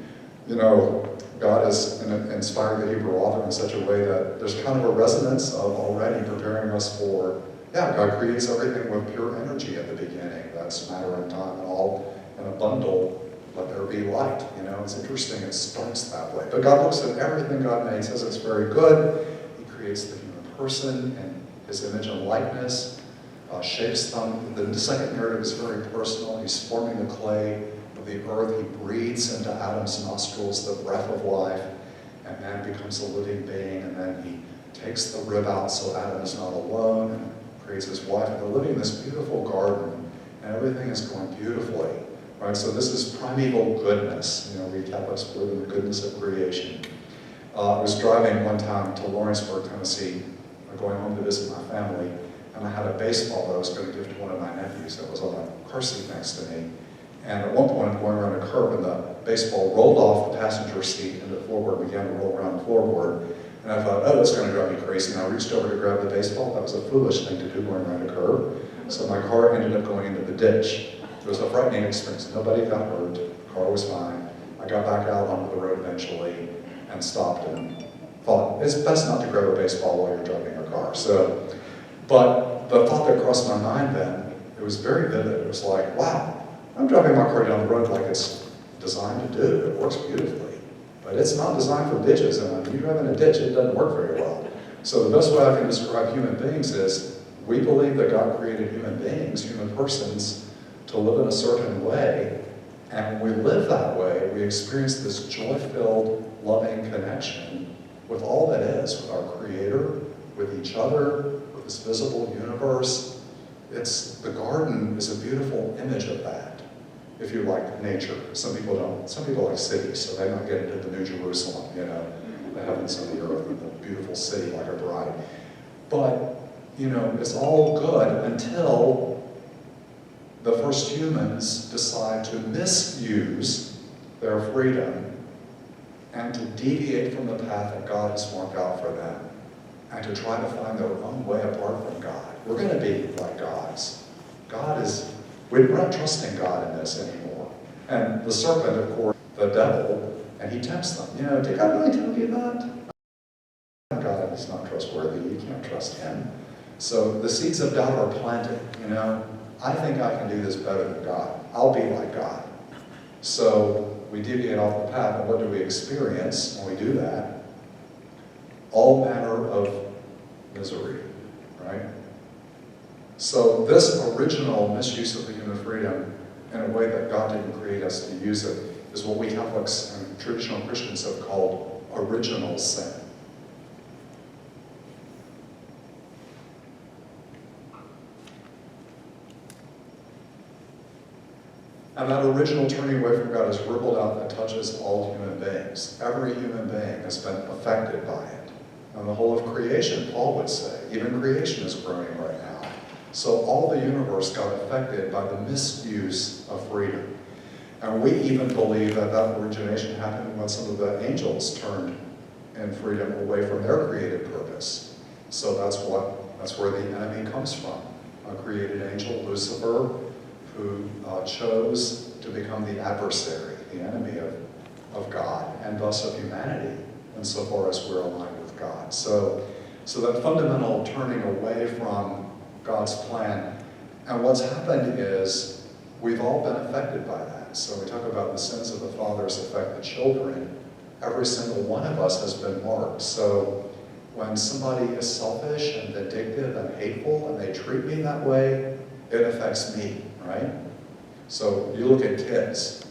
you know, God has inspired the Hebrew author in such a way that there's kind of a resonance of already preparing us for, yeah, God creates everything with pure energy at the beginning. That's matter and time and all in a bundle. Let there be light. You know, it's interesting, it starts that way. But God looks at everything God made, says it's very good. He creates the human person in his image and likeness, shapes them. The second narrative is very personal. He's forming the clay of the earth. He breathes into Adam's nostrils the breath of life, and man becomes a living being, and then he takes the rib out so Adam is not alone, and creates his wife, and they're living in this beautiful garden, and everything is going beautifully. Right, so this is primeval goodness. You know, we Catholics believe in the goodness of creation. I was driving one time to Lawrenceburg, Tennessee, going home to visit my family, and I had a baseball that I was going to give to one of my nephews that was on a car seat next to me. And at one point, I'm going around a curve, and the baseball rolled off the passenger seat into the floorboard and began to roll around the floorboard. And I thought, oh, that's going to drive me crazy. And I reached over to grab the baseball. That was a foolish thing to do going around a curve. So my car ended up going into the ditch. It was a frightening experience. Nobody got hurt. The car was fine. I got back out onto the road eventually and stopped and thought, it's best not to grab a baseball while you're driving a car. But the thought that crossed my mind then, it was very vivid. It was like, wow, I'm driving my car down the road like it's designed to do. It works beautifully. But it's not designed for ditches, and when you drive in a ditch, it doesn't work very well. So the best way I can describe human beings is, we believe that God created human beings, human persons, to live in a certain way, and when we live that way, we experience this joy-filled, loving connection with all that is, with our Creator, with each other, with this visible universe. The garden is a beautiful image of that, if you like nature. Some people don't. Some people like cities, so they might get into the New Jerusalem, the heavens and the earth, and the beautiful city like a bride. But, it's all good until the first humans decide to misuse their freedom and to deviate from the path that God has marked out for them and to try to find their own way apart from God. We're going to be like gods. We're not trusting God in this anymore. And the serpent, of course, the devil, and he tempts them. Did God really tell you that? God is not trustworthy. You can't trust him. So the seeds of doubt are planted. I think I can do this better than God. I'll be like God. So we deviate off the path, and what do we experience when we do that? All manner of misery, right? So this original misuse of the human freedom in a way that God didn't create us to use it is what we Catholics and traditional Christians have called original sin. And that original turning away from God has rippled out and touches all human beings. Every human being has been affected by it. And the whole of creation, Paul would say, even creation is groaning right now. So all the universe got affected by the misuse of freedom. And we even believe that origination happened when some of the angels turned in freedom away from their created purpose. So that's where the enemy comes from. A created angel, Lucifer, who chose to become the adversary, the enemy of God, and thus of humanity, insofar as we're aligned with God. So that fundamental turning away from God's plan. And what's happened is we've all been affected by that. So we talk about the sins of the fathers affect the children. Every single one of us has been marked. So when somebody is selfish and vindictive and hateful and they treat me that way, it affects me. Right? So you look at kids.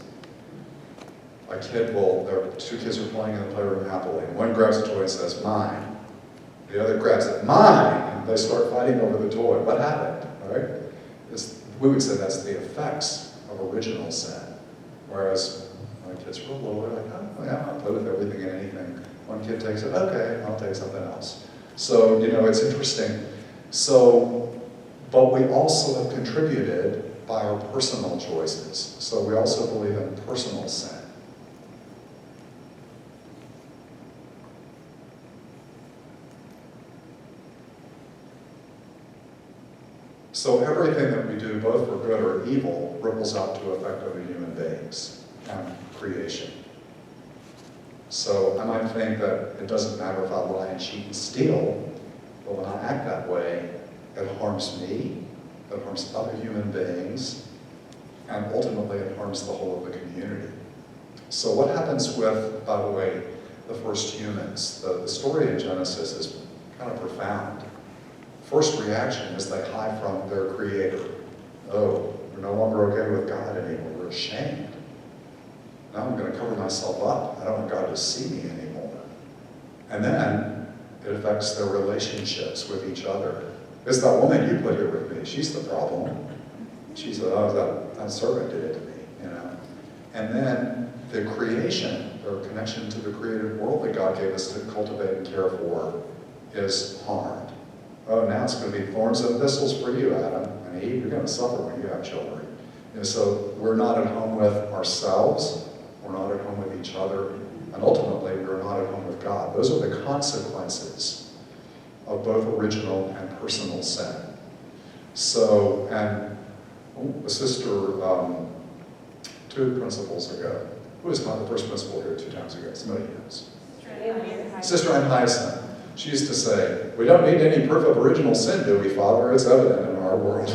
A kid two kids are playing in the playroom happily. One grabs a toy and says, mine. The other grabs it, mine. And they start fighting over the toy. What happened? Right? We would say that's the effects of original sin. Whereas when kids were little, they're like, oh yeah, I'll play with everything and anything. One kid takes it, okay, I'll take something else. So, it's interesting. But we also have contributed by our personal choices. So we also believe in personal sin. So everything that we do, both for good or evil, ripples out to affect other human beings and creation. So I might think that it doesn't matter if I lie and cheat and steal, but when I act that way, it harms me, it harms other human beings, and ultimately it harms the whole of the community. So what happens with, by the way, the first humans? The story in Genesis is kind of profound. First reaction is they hide from their Creator. Oh, we're no longer okay with God anymore. We're ashamed. Now I'm going to cover myself up. I don't want God to see me anymore. And then it affects their relationships with each other. It's that woman you put here with me. She's the problem. She said, oh, that servant did it to me, And then the creation, or connection to the created world that God gave us to cultivate and care for, is harmed. Oh, now it's going to be thorns and thistles for you, Adam and Eve. You're going to suffer when you have children. So we're not at home with ourselves. We're not at home with each other. And ultimately, we're not at home with God. Those are the consequences of both original and personal sin. So, and the sister, 2 principals ago. Who was not the first principal here 2 times ago? Somebody knows. Sister Ann Hyson. She used to say, we don't need any proof of original sin, do we, Father? It's evident in our world.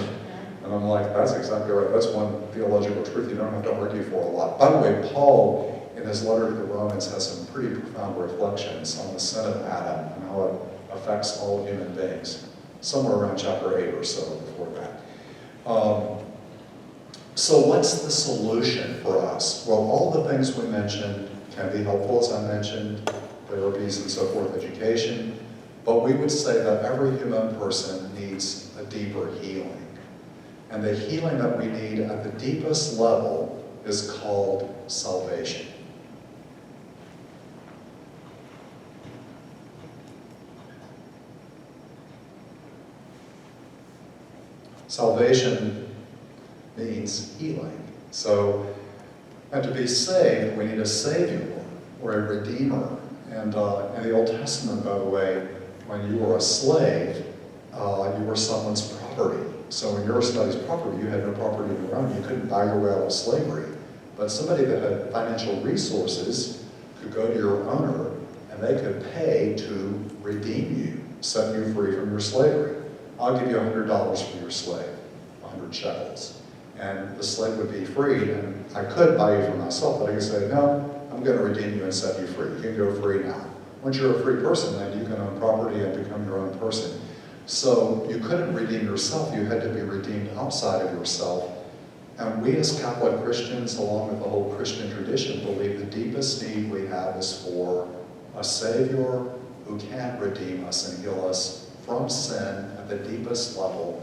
And I'm like, that's exactly right. That's one theological truth you don't have to argue for a lot. By the way, Paul, in his letter to the Romans, has some pretty profound reflections on the sin of Adam and how it affects all human beings. Somewhere around chapter 8 or so before that. So what's the solution for us? Well, all the things we mentioned can be helpful, as I mentioned, therapies and so forth, education, but we would say that every human person needs a deeper healing. And the healing that we need at the deepest level is called salvation. Salvation means healing. So, and to be saved, we need a Savior or a Redeemer. And in the Old Testament, by the way, when you were a slave, you were someone's property. So when you were somebody's property, you had no property of your own. You couldn't buy your way out of slavery. But somebody that had financial resources could go to your owner, and they could pay to redeem you, set you free from your slavery. I'll give you $100 for your slave, 100 shekels. And the slave would be freed, and I could buy you for myself, but I could say, no, I'm going to redeem you and set you free. You can go free now. Once you're a free person, then you can own property and become your own person. So you couldn't redeem yourself, you had to be redeemed outside of yourself. And we as Catholic Christians, along with the whole Christian tradition, believe the deepest need we have is for a Savior who can redeem us and heal us from sin at the deepest level.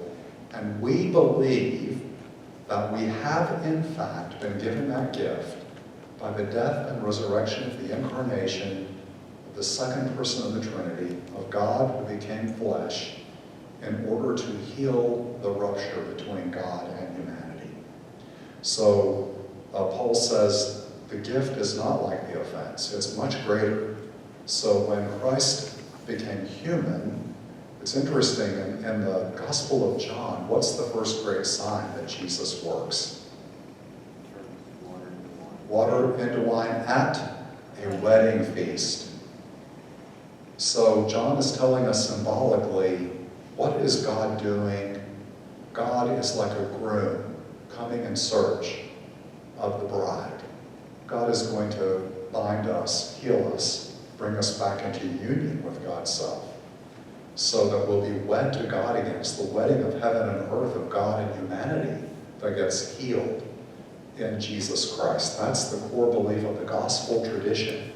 And we believe that we have, in fact, been given that gift by the death and resurrection of the incarnation of the second person of the Trinity, of God who became flesh, in order to heal the rupture between God and humanity. So Paul says the gift is not like the offense, it's much greater. So when Christ became human, it's interesting, in the Gospel of John, what's the first great sign that Jesus works? Water into wine at a wedding feast. So John is telling us symbolically, what is God doing? God is like a groom coming in search of the bride. God is going to bind us, heal us, bring us back into union with God's self, so that we'll be wed to God again. It's the wedding of heaven and earth, of God and humanity, that gets healed in Jesus Christ. That's the core belief of the gospel tradition,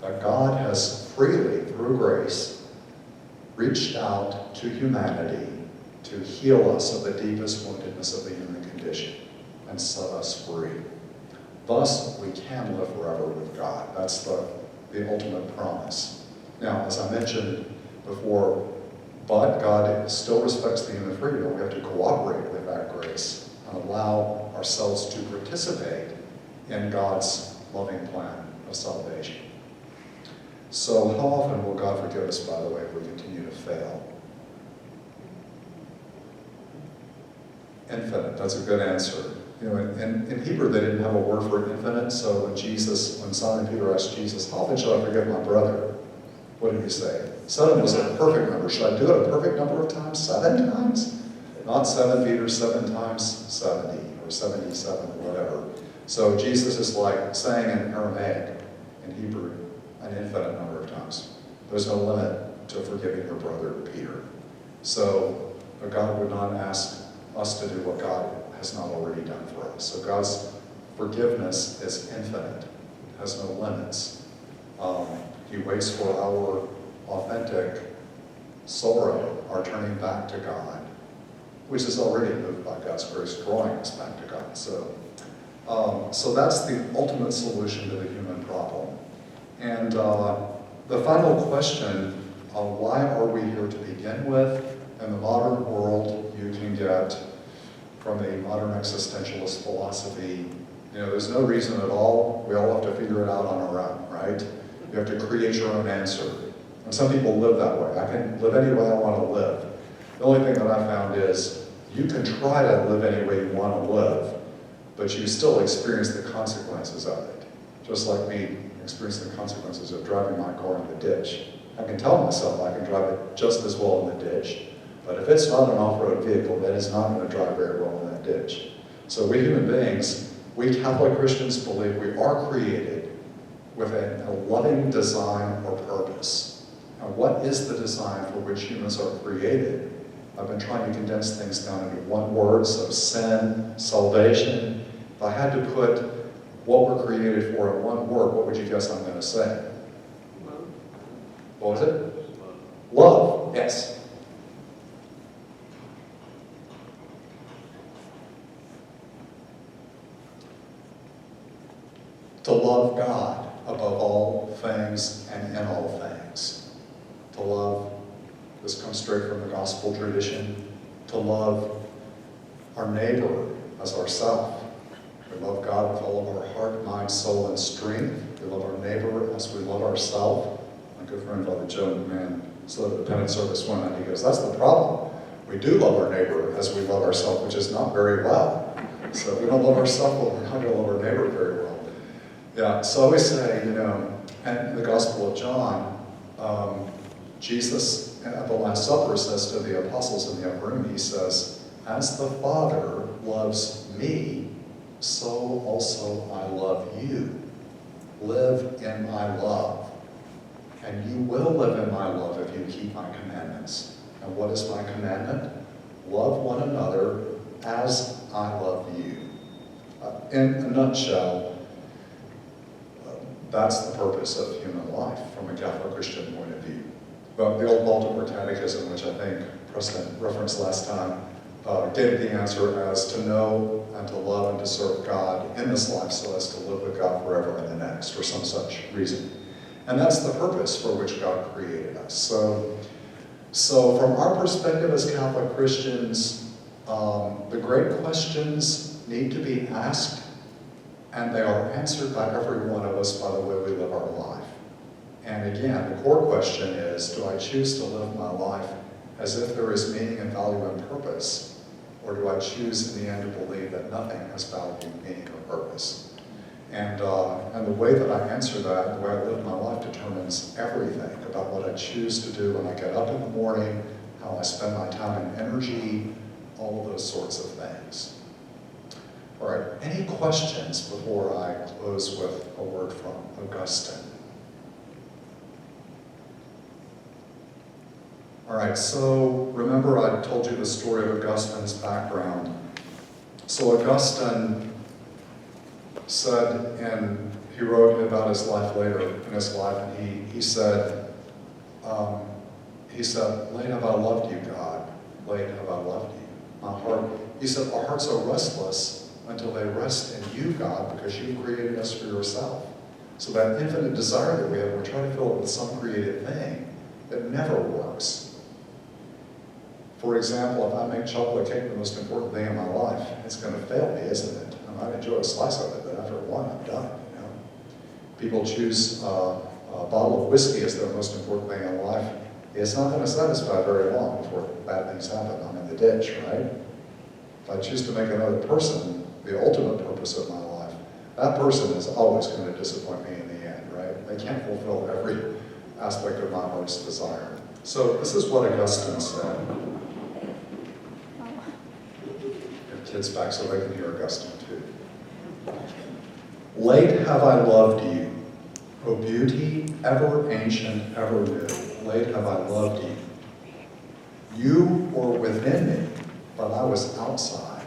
that God has freely, through grace, reached out to humanity to heal us of the deepest woundedness of the human condition and set us free. Thus, we can live forever with God. That's the ultimate promise. Now, as I mentioned before, but God still respects the human freedom. We have to cooperate with that grace and allow ourselves to participate in God's loving plan of salvation. So how often will God forgive us, by the way, if we continue to fail? Infinite, that's a good answer. You know, in Hebrew they didn't have a word for infinite, so when Simon Peter asked Jesus, how often should I forgive my brother? What did he say? 7 was a perfect number. Should I do it a perfect number of times? 7 times? Not 7, Peter, 7 times 70, or 77, or whatever. So Jesus is like saying in Aramaic, in Hebrew, an infinite number of times. There's no limit to forgiving your brother, Peter. So God would not ask us to do what God has not already done for us. So God's forgiveness is infinite, has no limits. He waits for our authentic sorrow, our turning back to God, which is already moved by God's grace, drawing us back to God. So that's the ultimate solution to the human problem. And the final question, why are we here to begin with? In the modern world, you can get from a modern existentialist philosophy, you know, there's no reason at all. We all have to figure it out on our own, right? You have to create your own answer. And some people live that way. I can live any way I want to live. The only thing that I found is You can try to live any way you want to live, but you still experience the consequences of it. Just like me experiencing the consequences of driving my car in the ditch. I can tell myself I can drive it just as well in the ditch, but if it's not an off-road vehicle, then it's not going to drive very well in that ditch. So we human beings, we Catholic Christians believe we are created with a loving design or purpose. And what is the design for which humans are created? I've been trying to condense things down into one word, so sin, salvation. If I had to put what we're created for in one word, what would you guess I'm going to say? Love. What was it? Love, yes. To love God above all things and in all things. To love, this comes straight from the gospel tradition, to love our neighbor as ourself. We love God with all of our heart, mind, soul, and strength. We love our neighbor as we love ourselves. My good friend Father Joe McMahon said at the penance service one night, he goes, that's the problem. We do love our neighbor as we love ourselves, which is not very well. So if we don't love ourselves, well, we're not going to love our neighbor very well. Yeah, so I always say, in the Gospel of John, Jesus at the Last Supper says to the apostles in the upper room, he says, as the Father loves me, so also I love you. Live in my love. And you will live in my love if you keep my commandments. And what is my commandment? Love one another as I love you. In a nutshell, that's the purpose of human life from a Catholic Christian point of view. But the old Baltimore Catechism, which I think Preston referenced last time, gave the answer as to know and to love and to serve God in this life so as to live with God forever in the next, or some such reason. And that's the purpose for which God created us. So from our perspective as Catholic Christians, the great questions need to be asked, and they are answered by every one of us by the way we live our life. And again, the core question is, do I choose to live my life as if there is meaning and value and purpose? Or do I choose in the end to believe that nothing has value, meaning, or purpose? And the way that I answer that, the way I live my life determines everything about what I choose to do when I get up in the morning, how I spend my time and energy, all of those sorts of things. All right, any questions before I close with a word from Augustine? All right, so remember I told you the story of Augustine's background. So Augustine said, and he wrote about his life later in his life, and he said, late have I loved you, God, late have I loved you. My heart, he said, our hearts are restless until they rest in you, God, because you created us for yourself. So that infinite desire that we have, we're trying to fill it with some creative thing that never works. For example, if I make chocolate cake the most important thing in my life, it's going to fail me, isn't it? I might enjoy a slice of it, but after one, I'm done. People choose a bottle of whiskey as their most important thing in life. It's not going to satisfy very long before bad things happen. I'm in the ditch, right? If I choose to make another person the ultimate purpose of my life, that person is always going to disappoint me in the end, right? They can't fulfill every aspect of my heart's desire. So this is what Augustine said. Get kids back so they can hear Augustine too. Late have I loved you, O beauty, ever ancient, ever new. Late have I loved you. You were within me, but I was outside.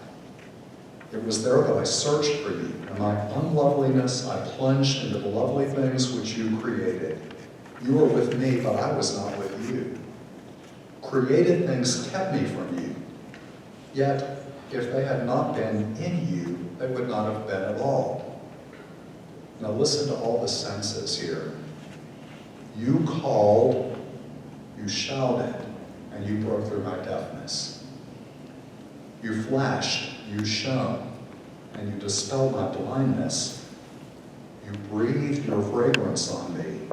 It was there that I searched for you. In my unloveliness, I plunged into the lovely things which you created. You were with me, but I was not with you. Created things kept me from you. Yet, if they had not been in you, they would not have been at all. Now listen to all the senses here. You called, you shouted, and you broke through my deafness. You flashed, you shone, and you dispelled my blindness. You breathed your fragrance on me.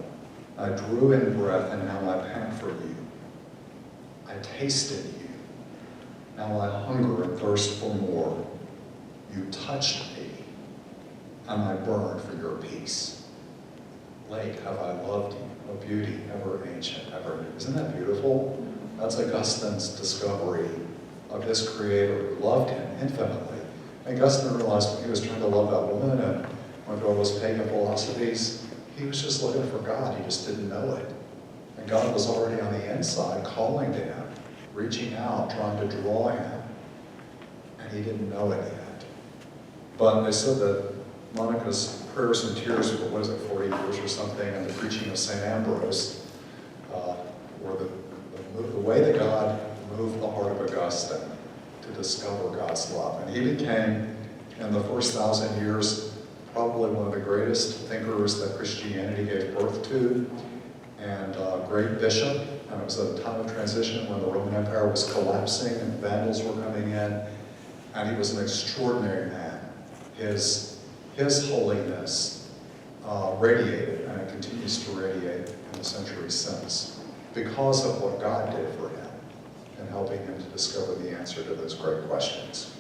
I drew in breath, and now I pant for you. I tasted you. Now I hunger and thirst for more. You touched me, and I burn for your peace. Late have I loved you, a beauty ever ancient, ever new. Isn't that beautiful? That's Augustine's discovery of his creator who loved him infinitely. And Augustine realized when he was trying to love that woman and went through all those pagan philosophies, he was just looking for God, he just didn't know it. And God was already on the inside, calling to him, reaching out, trying to draw him, and he didn't know it yet. But they said that Monica's prayers and tears for, 40 years or something, and the preaching of St. Ambrose, were the way that God moved the heart of Augustine to discover God's love. And he became, in the first 1,000 years, probably one of the greatest thinkers that Christianity gave birth to, and a great bishop. And it was a time of transition when the Roman Empire was collapsing and Vandals were coming in, and he was an extraordinary man. His holiness radiated, and it continues to radiate in the centuries since, because of what God did for him in helping him to discover the answer to those great questions.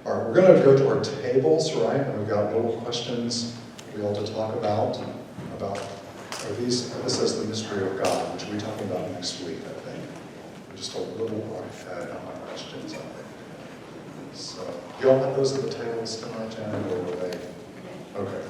All right, we're going to go to our tables, right? And we've got little questions we all to talk about this is the mystery of God, which we'll be talking about next week, I think. We're just a little ahead on my questions, I think. So, you all have those at the tables tonight, Janet, or were they? Okay.